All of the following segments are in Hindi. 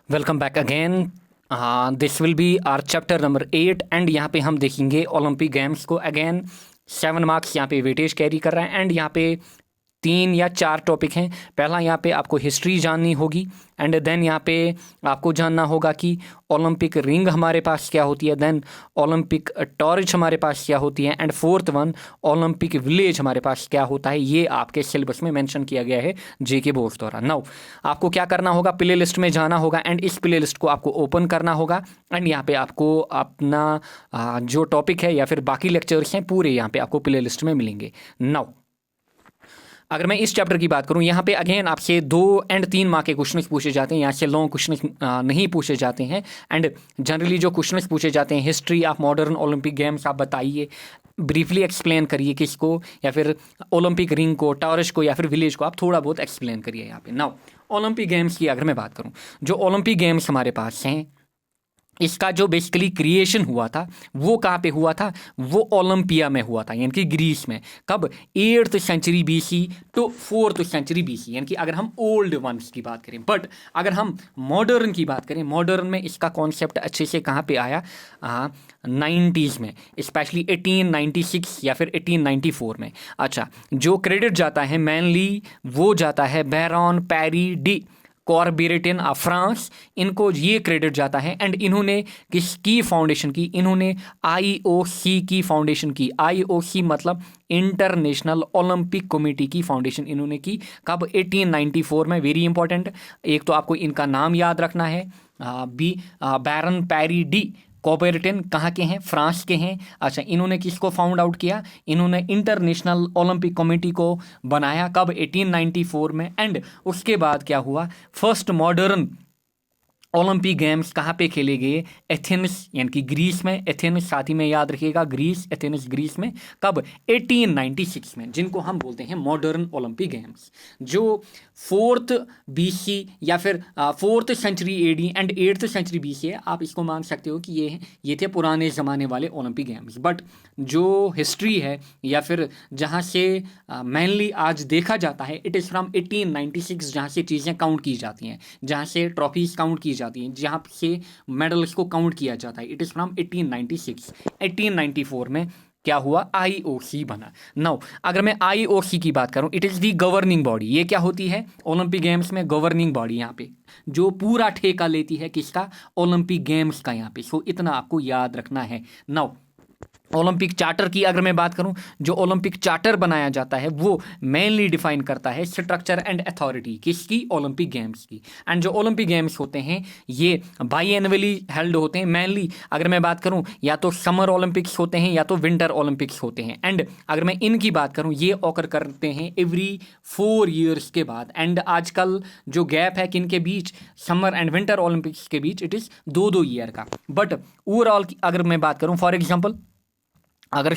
Welcome back again. This will be our chapter number 8 and यहाँ पे हम देखेंगे ओलंपिक गेम्स को। अगेन 7 मार्क्स यहाँ पे वेटेज कैरी कर रहा है एंड यहाँ पे 3 या 4 टॉपिक हैं। पहला यहाँ पे आपको हिस्ट्री जाननी होगी एंड देन यहाँ पे आपको जानना होगा कि ओलंपिक रिंग हमारे पास क्या होती है, देन ओलंपिक टॉर्च हमारे पास क्या होती है and fourth one Olympic village हमारे पास क्या होता है। ये आपके सिलेबस में मेंशन किया गया है जेके बोर्ड द्वारा। नाउ आपको क्या करना होगा, प्ले लिस्ट में जाना होगा एंड इस प्ले लिस्ट को आपको ओपन करना होगा एंड यहाँ पे आपको अपना जो टॉपिक है या फिर बाकी लेक्चर्स हैं पूरे यहाँ पे आपको प्ले लिस्ट में मिलेंगे। नाउ अगर मैं इस चैप्टर की बात करूं, यहाँ पे अगेन आपसे 2 एंड 3 मार्क के क्वेश्चन पूछे जाते हैं। यहाँ से लॉन्ग क्वेश्चन नहीं पूछे जाते हैं एंड जनरली जो क्वेश्चन पूछे जाते हैं, history of modern Olympic games आप बताइए, ब्रीफली एक्सप्लेन करिए किसको, या फिर ओलंपिक रिंग को, टॉर्च को या फिर विलेज को आप थोड़ा बहुत एक्सप्लेन करिए यहाँ पे। नाउ ओलंपिक गेम्स की अगर मैं बात करूँ, जो ओलंपिक गेम्स हमारे पास हैं इसका जो बेसिकली क्रिएशन हुआ था वो कहाँ पे हुआ था, वो ओलंपिया में हुआ था, यानी कि ग्रीस में। कब? 8th century BC to 4th century BC, यानी कि अगर हम ओल्ड वंस की बात करें। बट अगर हम मॉडर्न की बात करें, मॉडर्न में इसका कॉन्सेप्ट अच्छे से कहाँ पे आया, 90s में, स्पेशली 1896 या फिर 1894 में। अच्छा, जो क्रेडिट जाता है मेनली वो जाता है Baron Pierre de Coubertin of France, इनको ये क्रेडिट जाता है एंड इन्होंने किसकी फाउंडेशन की, इन्होंने आईओसी की फाउंडेशन की। आईओसी मतलब इंटरनेशनल ओलंपिक कमेटी की फाउंडेशन इन्होंने की। कब? 1894 में। वेरी इंपॉर्टेंट, एक तो आपको इनका नाम याद रखना है, बैरन पैरी डी कॉर्बेरेटिन कहाँ के हैं? फ्रांस के हैं। अच्छा, इन्होंने किसको फाउंड आउट किया? इन्होंने इंटरनेशनल ओलंपिक कमेटी को बनाया। कब? 1894 में। एंड उसके बाद क्या हुआ, फर्स्ट मॉडर्न ओलंपिक गेम्स कहाँ पे खेले गए? एथेंस, यानी कि ग्रीस में। एथेंस साथ ही में याद रखिएगा, ग्रीस, एथेंस ग्रीस में। कब? 1896 में, जिनको हम बोलते हैं मॉडर्न ओलंपिक गेम्स। जो 4th BC या फिर 4th century AD and 8th century BC है, आप इसको मान सकते हो कि ये थे पुराने ज़माने वाले ओलंपिक गेम्स। बट जो हिस्ट्री है या फिर जहाँ से मेनली आज देखा जाता है, इट इज़ फ्रॉम 1896, जहाँ से चीज़ें काउंट की जाती हैं, जहाँ से ट्रॉफीज काउंट की जाती हैं, जहाँ से मेडल्स को काउंट किया जाता है। It is from 1896। 1894 में क्या हुआ? आईओसी बना। नाउ अगर मैं आईओसी की बात करूं, it is the governing body. ये क्या होती है ओलंपिक गेम्स में? गवर्निंग बॉडी, यहाँ पे जो पूरा ठेका लेती है किसका? ओलंपिक गेम्स का यहाँ पे। सो इतना आपको याद रखना है। नाउ ओलंपिक चार्टर की अगर मैं बात करूं, जो ओलंपिक चार्टर बनाया जाता है वो मेनली डिफाइन करता है स्ट्रक्चर एंड अथॉरिटी किसकी? ओलंपिक गेम्स की। एंड जो ओलंपिक गेम्स होते हैं ये बाई एनुअली हेल्ड होते हैं। मेनली अगर मैं बात करूं, या तो समर ओलंपिक्स होते हैं या तो विंटर ओलंपिक्स होते हैं। एंड अगर मैं इनकी बात करूं, ये ऑकर करते हैं एवरी 4 ईयर्स के बाद। एंड आजकल जो गैप है किन के बीच? समर एंड विंटर ओलंपिक्स के बीच, इट इज़ 2-2 ईयर का। बट ओवरऑल अगर मैं बात करूं, फॉर एग्जाम्पल अगर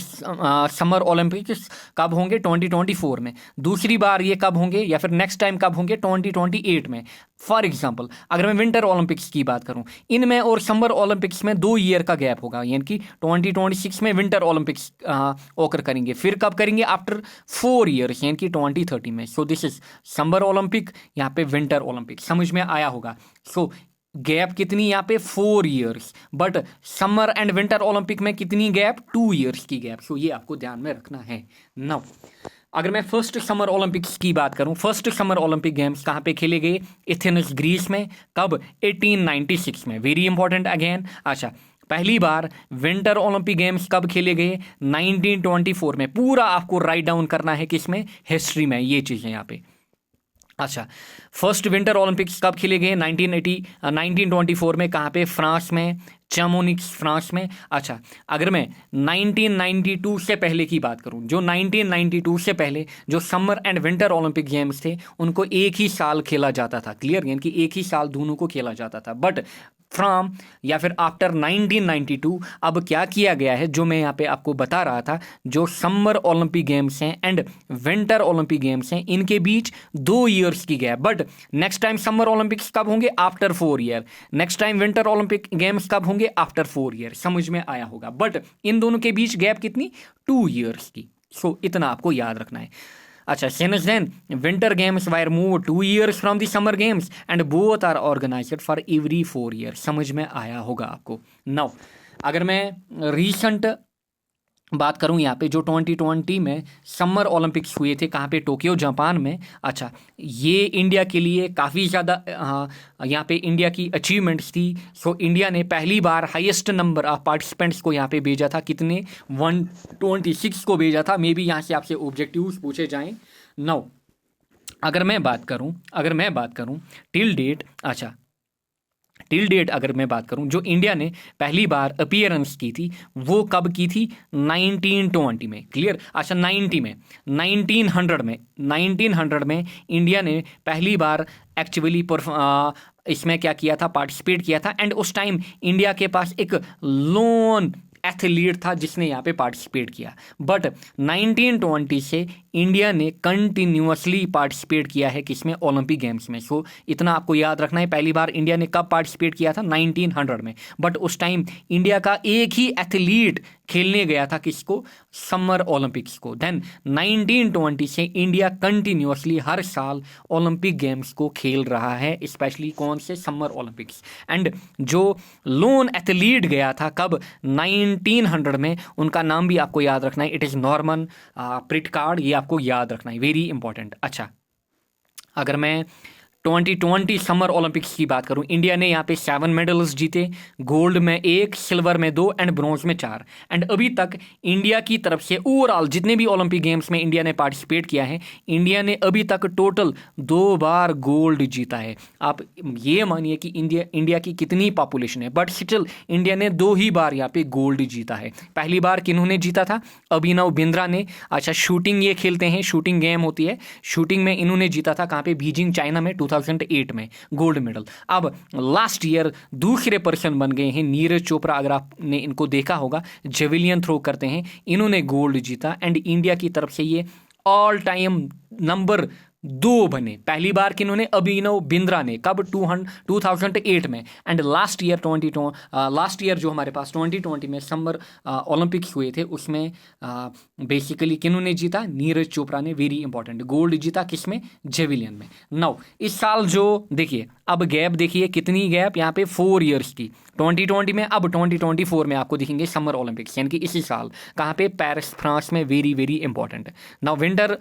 समर ओलंपिक्स कब होंगे? 2024 में। दूसरी बार ये कब होंगे या फिर नेक्स्ट टाइम कब होंगे? 2028 में। फॉर एग्जांपल अगर मैं विंटर ओलंपिक्स की बात करूं, इनमें और समर ओलंपिक्स में 2 ईयर का गैप होगा, यानी कि 2026 में विंटर ओलंपिक्स ओकर करेंगे। फिर कब करेंगे? आफ्टर 4 ईयर्स, यानी कि 2030 में। So this is summer Olympic, यहाँ पे विंटर ओलंपिक। समझ में आया होगा। सो गैप कितनी यहाँ पे? 4 years. But summer and winter Olympic में कितनी गैप? 2 ईयर्स की गैप। सो ये आपको ध्यान में रखना है। नाउ अगर मैं फर्स्ट समर ओलंपिक्स की बात करूं, फर्स्ट समर ओलंपिक गेम्स कहाँ पे खेले गए? एथेंस ग्रीस में। कब? 1896 में। Very important again. अच्छा, पहली बार विंटर ओलंपिक गेम्स कब खेले गए? 1924 में। पूरा आपको राइट डाउन करना है किसमें? हिस्ट्री में, ये चीज़ें यहाँ पे। अच्छा, फर्स्ट विंटर ओलंपिक्स कब खेले गए? 1924 में। कहाँ पे? फ्रांस में, चैमोनिक्स, फ्रांस में। अच्छा, अगर मैं 1992 से पहले की बात करूं, जो 1992 से पहले जो summer and winter Olympic games थे उनको एक ही साल खेला जाता था। क्लियर? यानी कि एक ही साल दोनों को खेला जाता था। बट फ्रॉम या फिर आफ्टर 1992 अब क्या किया गया है, जो मैं यहाँ पे आपको बता रहा था, जो समर ओलंपिक गेम्स हैं एंड विंटर ओलंपिक गेम्स हैं, इनके बीच 2 ईयर्स की gap. But next time summer Olympics कब होंगे? After 4 year. Next time winter Olympic games कब होंगे? After 4 year. समझ में आया होगा। बट इन दोनों के बीच गैप कितनी? 2 ईयर्स की। सो इतना आपको याद रखना है। अच्छा, since then winter games were move 2 years from the summer games and both are organised for every 4 year। समझ में आया होगा आपको। नाउ अगर मैं रीसेंट बात करूं यहाँ पे, जो 2020 में समर ओलंपिक्स हुए थे, कहाँ पे, टोक्यो जापान में। अच्छा, ये इंडिया के लिए काफ़ी ज़्यादा यहाँ पे इंडिया की अचीवमेंट्स थी। सो इंडिया ने पहली बार हाईएस्ट नंबर ऑफ पार्टिसिपेंट्स को यहाँ पे भेजा था। कितने? 126 को भेजा था। मे बी यहाँ से आपसे ऑब्जेक्टिव्स पूछे जाएं। नाउ अगर मैं बात करूं टिल डेट, अच्छा टिल डेट अगर मैं बात करूं, जो इंडिया ने पहली बार अपीयरेंस की थी वो कब की थी? 1920 में। क्लियर? अच्छा, 1900 में इंडिया ने पहली बार एक्चुअली इसमें क्या किया था? पार्टिसिपेट किया था। एंड उस टाइम इंडिया के पास एक लोन एथलीट था जिसने यहाँ पे पार्टिसिपेट किया। बट 1920 से इंडिया ने कंटिन्यूअसली पार्टिसिपेट किया है किसमें? ओलंपिक गेम्स में। सो इतना आपको याद रखना है, पहली बार इंडिया ने कब पार्टिसिपेट किया था? 1900 में। बट उस टाइम इंडिया का एक ही एथलीट खेलने गया था, किसको? समर ओलंपिक्स को। देन 1920 से इंडिया कंटिन्यूअसली हर साल ओलंपिक गेम्स को खेल रहा है, स्पेशली कौन से? Summer Olympics. एंड जो लोन एथलीट गया था कब? 1900 में। उनका नाम भी आपको याद रखना है, इट इज़ नॉर्मन प्रिटकार्ड। ये आपको याद रखना है, वेरी इंपॉर्टेंट। अच्छा, अगर मैं 2020 समर ओलंपिक्स की बात करूं, इंडिया ने यहाँ पे 7 मेडल्स जीते। गोल्ड में 1, सिल्वर में 2 एंड ब्रॉन्ज में 4। एंड अभी तक इंडिया की तरफ से ओवरऑल जितने भी ओलंपिक गेम्स में इंडिया ने पार्टिसिपेट किया है, इंडिया ने अभी तक टोटल 2 बार गोल्ड जीता है। आप ये मानिए कि इंडिया की कितनी पॉपुलेशन है, बट स्टिल इंडिया ने 2 ही बार यहाँ पे गोल्ड जीता है। पहली बार किन्होंने जीता था? अभिनव बिंद्रा ने। अच्छा, शूटिंग ये खेलते हैं, शूटिंग गेम होती है, शूटिंग में इन्होंने जीता था। कहाँ पे? बीजिंग चाइना में 2008 में गोल्ड मेडल। अब लास्ट ईयर दूसरे पर्सन बन गए हैं नीरज चोपड़ा। अगर आपने इनको देखा होगा, जेवलियन थ्रो करते हैं, इन्होंने गोल्ड जीता। एंड इंडिया की तरफ से ये ऑल टाइम नंबर 2 बने। पहली बार किन्होंने? अभिनव बिंद्रा ने। कब? 2008 में। एंड लास्ट ईयर जो हमारे पास 2020 में समर ओलंपिक्स हुए थे, उसमें बेसिकली किन्होंने जीता? नीरज चोपड़ा ने। वेरी इंपॉर्टेंट, गोल्ड जीता किसमें? जेवलियन में। नाउ इस साल जो देखिए, अब गैप देखिए कितनी गैप यहाँ पे? 4 years की। 2020 में, अब 2024 में आपको दिखेंगे समर ओलंपिक्स, यानी कि इसी साल। कहाँ पे? पेरिस, फ्रांस में। Very very important. Now winter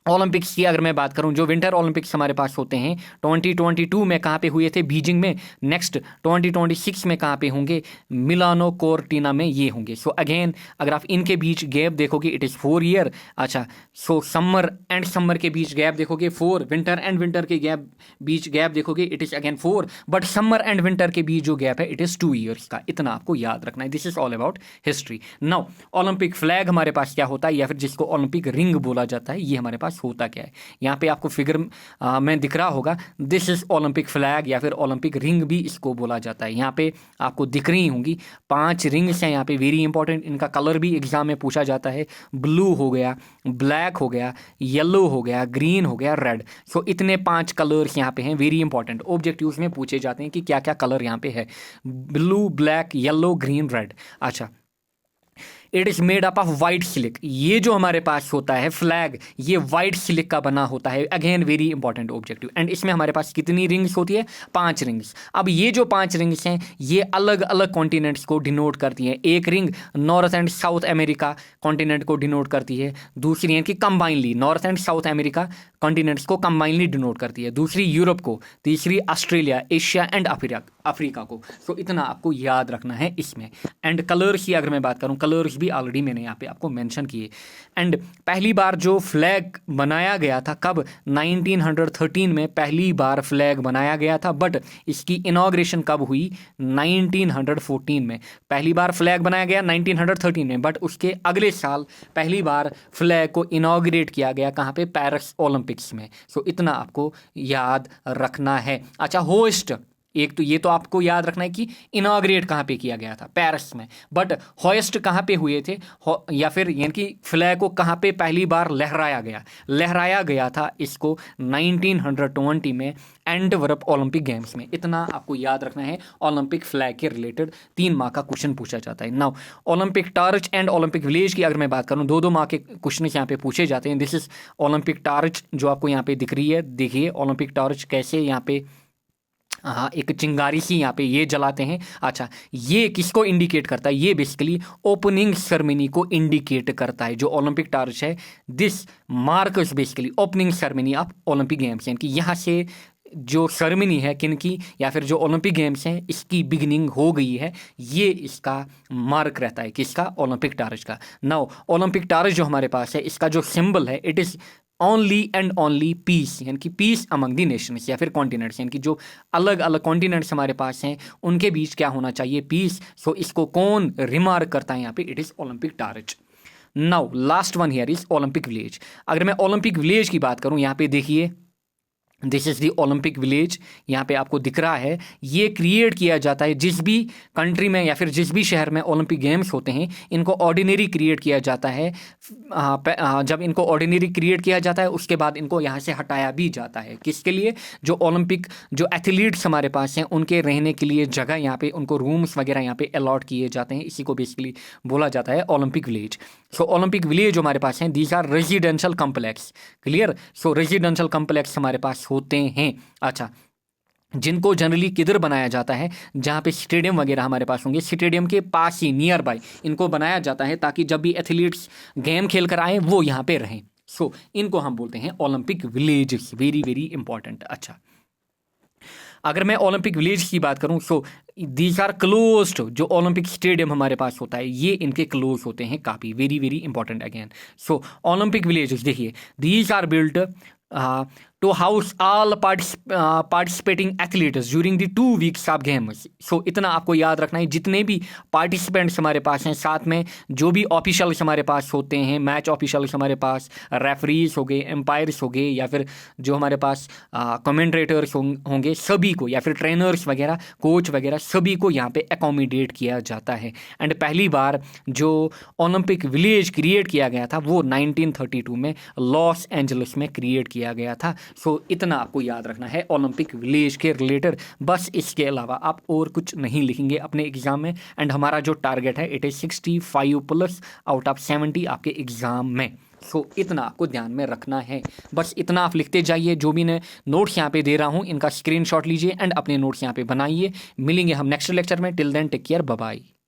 Olympics की अगर मैं बात करूं, जो विंटर ओलंपिक्स हमारे पास होते हैं 2022 में कहाँ पे हुए थे? बीजिंग में। नेक्स्ट 2026 में कहाँ पे होंगे? मिलानो कोर्टिना में ये होंगे। सो अगेन अगर आप इनके बीच गैप देखोगे, इट इज़ 4 year। अच्छा, सो समर एंड समर के बीच गैप देखोगे 4, विंटर एंड विंटर के बीच गैप देखोगे, it is again 4। But summer and winter के बीच जो गैप है, इट इज़ 2 years का। इतना आपको याद रखना है। This is all about history. Now Olympic flag हमारे पास क्या होता है, या फिर जिसको ओलंपिक रिंग बोला जाता है, ये हमारे पास होता क्या है? यहाँ पे आपको फिगर में दिख रहा होगा, दिस इज ओलंपिक फ्लैग, या फिर ओलंपिक रिंग भी इसको बोला जाता है। यहाँ पे आपको दिख रही होंगी 5 रिंग्स हैं यहाँ पे। वेरी इंपॉर्टेंट, इनका कलर भी एग्जाम में पूछा जाता है। ब्लू हो गया, ब्लैक हो गया, येलो हो गया, ग्रीन हो गया, रेड। सो इतने 5 कलर्स यहाँ पे हैं। वेरी इंपॉर्टेंट, ऑब्जेक्टिव्स में पूछे जाते हैं कि क्या क्या कलर यहाँ पे है। Blue, black, yellow, green, red. अच्छा, it is made up of white silk. ये जो हमारे पास होता है फ्लैग, ये वाइट सिलिक का बना होता है। Again very important objective. And इसमें हमारे पास कितनी रिंग्स होती है? 5 रिंग्स। अब ये जो 5 रिंग्स हैं, ये अलग अलग कॉन्टिनेंट्स को डिनोट करती हैं। एक ring north and south America continent को डिनोट करती है, दूसरी है कि combinedly north and south America continents को कंबाइनली डिनोट करती है, दूसरी यूरोप को, तीसरी ऑस्ट्रेलिया, एशिया एंड अफ्रीका को। सो इतना आपको याद रखना है इसमें। एंड कलर्स की अगर मैं बात करूँ, कलर्स भी ऑलरेडी मैंने यहाँ पे आपको मेंशन किए। एंड पहली बार जो फ्लैग बनाया गया था कब? 1913 में पहली बार फ्लैग बनाया गया था। बट इसकी इनॉग्रेशन कब हुई? 1914 में। पहली बार फ्लैग बनाया गया 1913 में, बट उसके अगले साल पहली बार फ्लैग को इनॉग्रेट किया गया। कहाँ पे? पेरिस ओलंपिक्स में। सो इतना आपको याद रखना है। अच्छा, होस्ट एक तो ये तो आपको याद रखना है कि इनाग्रेट कहाँ पे किया गया था, पेरिस में, बट होइस्ट कहाँ पे हुए थे, या फिर यानी कि फ्लैग को कहाँ पे पहली बार लहराया गया था इसको 1920 में एंटवर्प ओलंपिक गेम्स में। इतना आपको याद रखना है। ओलंपिक फ्लैग के रिलेटेड 3 माह का क्वेश्चन पूछा जाता है। Now Olympic torch and Olympic village की अगर मैं बात करूँ, 2-2 माह के क्वेश्चन यहाँ पे पूछे जाते हैं। दिस इज ओलंपिक टार्च जो आपको यहाँ पे दिख रही है, देखिए ओलंपिक टार्च कैसे यहाँ पे, हाँ, एक चिंगारी सी यहाँ पे ये जलाते हैं। अच्छा, ये किसको इंडिकेट करता है? ये बेसिकली ओपनिंग सेरेमनी को इंडिकेट करता है। जो ओलंपिक टार्च है, this marks basically opening ceremony of Olympic games, यानी कि यहाँ से जो सेरेमनी है किन की, या फिर जो ओलंपिक गेम्स हैं इसकी बिगिनिंग हो गई है, ये इसका मार्क रहता है। किसका? ओलंपिक टार्च का। नाउ ओलंपिक टार्च जो हमारे पास है, इसका जो सिंबल है, it is only and only peace, यानी कि पीस अमंग दी नेशंस या फिर कॉन्टिनेंट्स, यानी कि जो अलग अलग कॉन्टिनेंट्स हमारे पास हैं उनके बीच क्या होना चाहिए? पीस। सो इसको कौन रिमार्क करता है यहाँ पे? It is Olympic torch. Now last one here is Olympic village. अगर मैं ओलंपिक विलेज की बात करूँ, यहाँ पे देखिए, this is the Olympic village, यहाँ पे आपको दिख रहा है। ये क्रिएट किया जाता है जिस भी कंट्री में या फिर जिस भी शहर में ओलंपिक गेम्स होते हैं, इनको ऑर्डिनरी क्रिएट किया जाता है। जब इनको ऑर्डिनरी क्रिएट किया जाता है उसके बाद इनको यहाँ से हटाया भी जाता है। किसके लिए? जो ओलंपिक जो एथलीट्स हमारे पास हैं उनके रहने के लिए जगह, यहाँ पे उनको रूम्स वगैरह यहाँ पे अलॉट किए जाते हैं। इसी को बेसिकली बोला जाता है Olympic village. So Olympic village जो हमारे पास हैं, these are residential complex. Clear? So residential complex हमारे पास होते हैं। अच्छा, जिनको जनरली किधर बनाया जाता है? जहाँ पे स्टेडियम वगैरह हमारे पास होंगे, स्टेडियम के पास ही नियर बाय इनको बनाया जाता है, ताकि जब भी एथलीट्स गेम खेल कर आए वो यहाँ पे रहें। सो इनको हम बोलते हैं Olympic villages. Very very important. अच्छा, अगर मैं ओलंपिक विलेज की बात करूं, सो दीज आर क्लोज्ड। जो ओलंपिक स्टेडियम हमारे पास होता है ये इनके क्लोज होते हैं काफ़ी। Very very important again. So Olympic village देखिए, these are built to house all participating athletes during the 2 weeks of games. So इतना आपको याद रखना है, जितने भी पार्टिसिपेंट्स हमारे पास हैं, साथ में जो भी ऑफिशियल्स हमारे पास होते हैं, मैच ऑफिशियल्स हमारे पास, रेफरीज हो गए, एम्पायर्स हो गए, या फिर जो हमारे पास कमेंट्रेटर्स होंगे, सभी को, या फिर ट्रेनर्स वगैरह, कोच वगैरह, सभी को यहाँ पे एकोमोडेट किया जाता है। एंड पहली बार जो ओलंपिक विलेज क्रिएट किया गया था वो 1932 में लॉस एंजलिस में क्रिएट किया गया था। सो इतना आपको याद रखना है ओलंपिक विलेज के रिलेटेड। बस इसके अलावा आप और कुछ नहीं लिखेंगे अपने एग्जाम में। एंड हमारा जो टारगेट है, इट इज़ 65+ आउट ऑफ 70 आपके एग्जाम में। सो इतना आपको ध्यान में रखना है। बस इतना आप लिखते जाइए। जो भी मैं नोट्स यहाँ पे दे रहा हूँ इनका स्क्रीनशॉट लीजिए एंड अपने नोट्स यहाँ पे बनाइए। मिलेंगे हम नेक्स्ट लेक्चर में। Till then take care, bye bye.